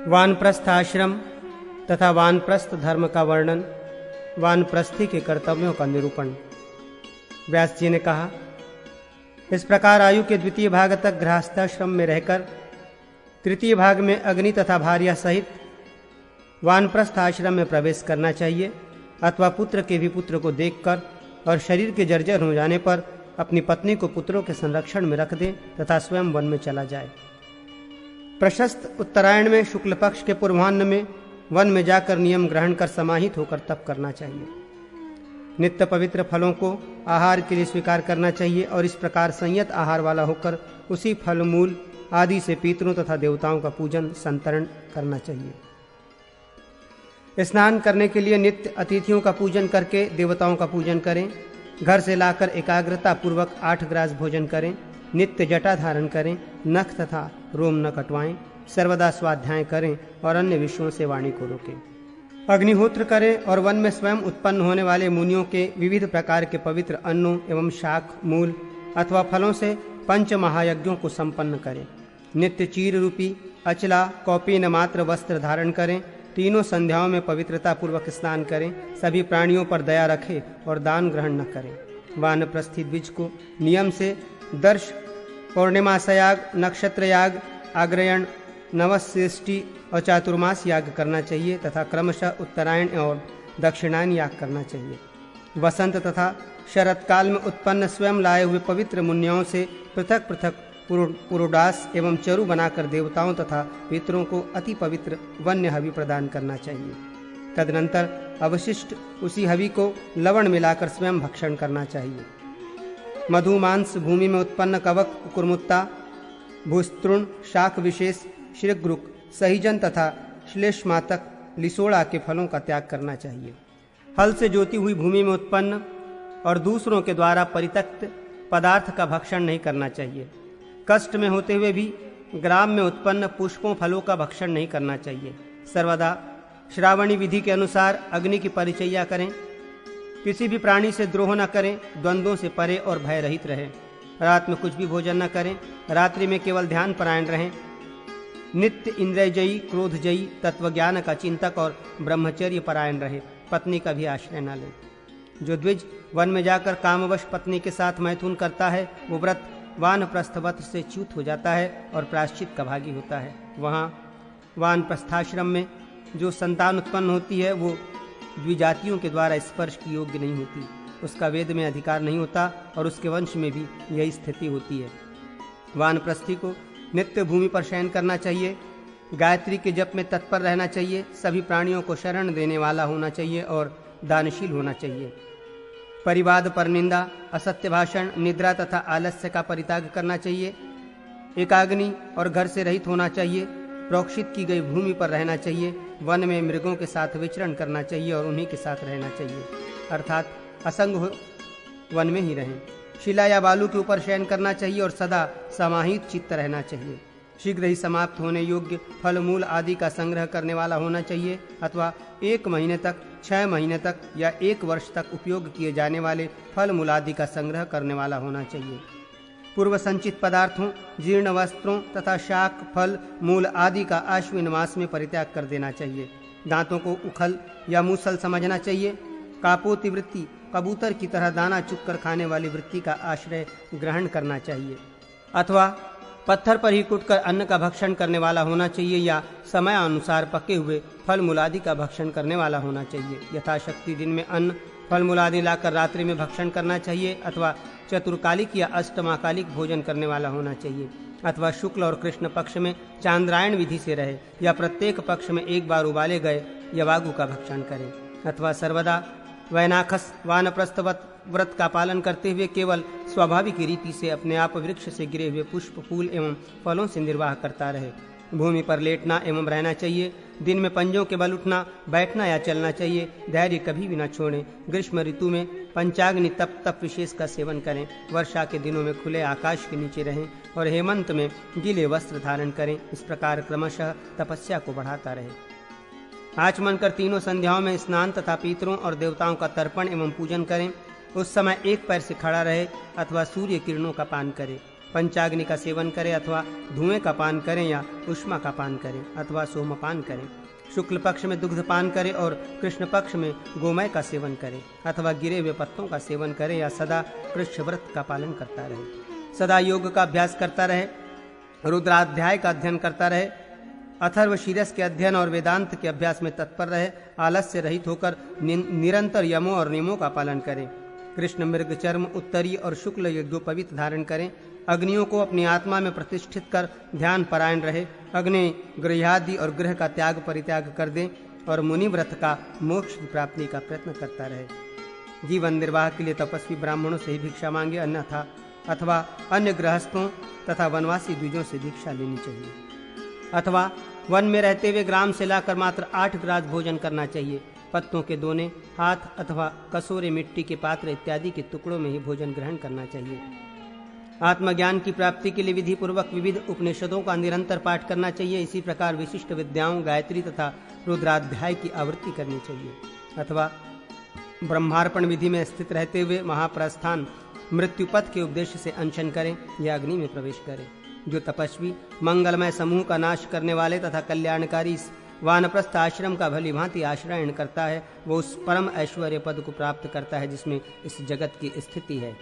वानप्रस्थ आश्रम तथा वानप्रस्थ धर्म का वर्णन, वानप्रस्थी के कर्तव्यों का निरूपण। व्यास जी ने कहा, इस प्रकार आयु के द्वितीय भाग तक गृहस्थाश्रम में रहकर तृतीय भाग में अग्नि तथा भार्या सहित वानप्रस्थ आश्रम में प्रवेश करना चाहिए, अथवा पुत्र के भी पुत्र को देखकर और शरीर के जर्जर हो जाने पर अपनी पत्नी को पुत्रों के संरक्षण में रख दे तथा स्वयं वन में चला जाए। प्रशस्त उत्तरायण में शुक्ल पक्ष के पूर्वाह्न में वन में जाकर नियम ग्रहण कर समाहित होकर तप करना चाहिए। नित्य पवित्र फलों को आहार के लिए स्वीकार करना चाहिए और इस प्रकार संयत आहार वाला होकर उसी फल मूल आदि से पितरों तथा देवताओं का पूजन संतरण करना चाहिए। स्नान करने के लिए नित्य अतिथियों का पूजन करके देवताओं का पूजन करें। घर से लाकर एकाग्रता पूर्वक 8 ग्रास भोजन करें। नित्य जटा धारण करें, नख तथा रोम न कटवाएं, सर्वदा स्वाध्याय करें और अन्य विषयों से वाणी को रोकें। अग्निहोत्र करें और वन में स्वयं उत्पन्न होने वाले मुनियों के विविध प्रकार के पवित्र अन्नों एवं शाक मूल अथवा फलों से 5 महायज्ञों को संपन्न करें। नित्य चीर रूपी अचला कौपीन मात्र वस्त्र धारण करें। तीनों संध्याओं में पवित्रता पूर्वक स्नान करें। सभी प्राणियों पर दया रखें और दान ग्रहण न करें। वानप्रस्थी द्विज को नियम से दर्श, पौर्णिमासयाग, नक्षत्र याग, आग्रयण, नवसृष्टि और चातुर्मास याग करना चाहिए तथा क्रमशः उत्तरायण और दक्षिणायन याग करना चाहिए। वसंत तथा शरतकाल में उत्पन्न स्वयं लाए हुए पवित्र मुनियों से पृथक पृथक पुरोडास एवं चरु बनाकर देवताओं तथा पितरों को अति पवित्र वन्य हवि प्रदान करना चाहिए। तदनंतर अवशिष्ट उसी हवि को लवण मिलाकर स्वयं भक्षण करना चाहिए। मधु मांस भूमि में उत्पन्न कवक, कुकुरमुत्ता, भूस्तृण, शाक विशेष, श्रीग्रुक, सहीजन तथा श्लेष्मातक, लिसोड़ा के फलों का त्याग करना चाहिए। हल से जोती हुई भूमि में उत्पन्न और दूसरों के द्वारा परित्यक्त पदार्थ का भक्षण नहीं करना चाहिए। कष्ट में होते हुए भी ग्राम में उत्पन्न पुष्पों फलों का भक्षण नहीं करना चाहिए। सर्वदा श्रावणी विधि के अनुसार अग्नि की परिचर्या करें। किसी भी प्राणी से द्रोह न करें। द्वंद्वों से परे और भय रहित रहें। रात में कुछ भी भोजन न करें। रात्रि में केवल ध्यान परायण रहें। नित्य इंद्रियजयी, क्रोधजयी, तत्वज्ञान का चिंतक और ब्रह्मचर्य परायण रहे। पत्नी का भी आश्रय न ले। जो द्विज वन में जाकर कामवश पत्नी के साथ मैथुन करता है वो व्रत वानप्रस्थवत से च्युत हो जाता है और प्रायश्चित का भागी होता है। वहाँ वानप्रस्थाश्रम में जो संतान उत्पन्न होती है वो द्विजातियों के द्वारा स्पर्श की योग्य नहीं होती। उसका वेद में अधिकार नहीं होता और उसके वंश में भी यही स्थिति होती है। वानप्रस्थी को नित्य भूमि पर शयन करना चाहिए। गायत्री के जप में तत्पर रहना चाहिए। सभी प्राणियों को शरण देने वाला होना चाहिए और दानशील होना चाहिए। परिवाद पर निंदा, असत्य भाषण, निद्रा तथा आलस्य का परित्याग करना चाहिए। एकाग्नि और घर से रहित होना चाहिए। प्रोक्षित की गई भूमि पर रहना चाहिए। वन में मृगों के साथ विचरण करना चाहिए और उन्हीं के साथ रहना चाहिए, अर्थात असंग हो वन में ही रहें। शिला या बालू के ऊपर शयन करना चाहिए और सदा समाहित चित्त रहना चाहिए। शीघ्र ही समाप्त होने योग्य फल मूल आदि का संग्रह करने वाला होना चाहिए, अथवा 1 महीने तक, 6 महीने तक या 1 वर्ष तक उपयोग किए जाने वाले फल मूल आदि का संग्रह करने वाला होना चाहिए। पूर्व संचित पदार्थों, जीर्ण वस्त्रों तथा शाक, फल मूल आदि का आश्विन मास में परित्याग कर देना चाहिए। दांतों को उखल या मूसल समझना चाहिए। कापोति वृत्ति, कबूतर की तरह दाना चुग कर खाने वाली वृत्ति का आश्रय ग्रहण करना चाहिए, अथवा पत्थर पर ही कुटकर अन्न का भक्षण करने वाला होना चाहिए या समय अनुसार पके हुए फल मूलादि का भक्षण करने वाला होना चाहिए। यथाशक्ति दिन में अन्न फल मूलादि लाकर रात्रि में भक्षण करना चाहिए, अथवा चतुर्कालिक या अष्टमाकालिक भोजन करने वाला होना चाहिए, अथवा शुक्ल और कृष्ण पक्ष में चांद्रायण विधि से रहे या प्रत्येक पक्ष में 1 बार उबाले गए यवागु का भक्षण करें, अथवा सर्वदा वैनाखस वानप्रस्थवत व्रत का पालन करते हुए केवल स्वाभाविक रीति से अपने आप वृक्ष से गिरे हुए पुष्प, फूल एवं फलों से निर्वाह करता रहे। भूमि पर लेटना एवं रहना चाहिए। दिन में पंजों के बल उठना, बैठना या चलना चाहिए। धैर्य कभी भी न छोड़ें। ग्रीष्म ऋतु में पंचाग्नि तप विशेष का सेवन करें। वर्षा के दिनों में खुले आकाश के नीचे रहें और हेमंत में गीले वस्त्र धारण करें। इस प्रकार क्रमशः तपस्या को बढ़ाता रहे। आचमन कर तीनों संध्याओं में स्नान तथा पितरों और देवताओं का तर्पण एवं पूजन करें। उस समय 1 पैर से खड़ा रहे अथवा सूर्य किरणों का पान करे। पंचाग्नि का सेवन करें अथवा धुएं का पान करें या उष्मा का पान करें अथवा सोमपान करें। शुक्ल पक्ष में दुग्ध पान करें और कृष्ण पक्ष में गोमय का सेवन करें अथवा गिरे हुए पत्तों का सेवन करें या सदा कृष्ण व्रत का पालन करता रहे। सदा योग का अभ्यास करता रहे, रुद्राध्याय का अध्ययन करता रहे, अथर्व शीरस के अध्ययन और वेदांत के अभ्यास में तत्पर रहे। आलस्य रहित होकर निरंतर यमों और नियमों का पालन करें। कृष्ण मृग चर्म उत्तरी और शुक्ल यज्ञोपवीत धारण करें। अग्नियों को अपनी आत्मा में प्रतिष्ठित कर ध्यान परायण रहे। अग्नि गृहादि और गृह का त्याग परित्याग कर दें और मुनि व्रत का मोक्ष प्राप्ति का प्रयत्न करता रहे। जीवन निर्वाह के लिए तपस्वी ब्राह्मणों से ही भिक्षा मांगे, अन्यथा अथवा अन्य गृहस्थों तथा वनवासी द्विजों से भिक्षा लेनी चाहिए, अथवा वन में रहते हुए ग्राम से लाकर मात्र 8 ग्रास भोजन करना चाहिए। पत्तों के दोने, हाथ अथवा कसोरे, मिट्टी के पात्र इत्यादि के टुकड़ों में ही भोजन ग्रहण करना चाहिए। आत्मज्ञान की प्राप्ति के लिए विधि पूर्वक विविध उपनिषदों का निरंतर पाठ करना चाहिए। इसी प्रकार विशिष्ट विद्याओं गायत्री तथा रुद्राध्याय की आवृत्ति करनी चाहिए, अथवा ब्रह्मार्पण विधि में स्थित रहते हुए महाप्रस्थान मृत्युपथ के उपदेश से अनशन करें या अग्नि में प्रवेश करें। जो तपस्वी मंगलमय समूह का नाश करने वाले तथा कल्याणकारी वानप्रस्थ आश्रम का भली भांति आश्रयण करता है, वो उस परम ऐश्वर्य पद को प्राप्त करता है जिसमें इस जगत की स्थिति है।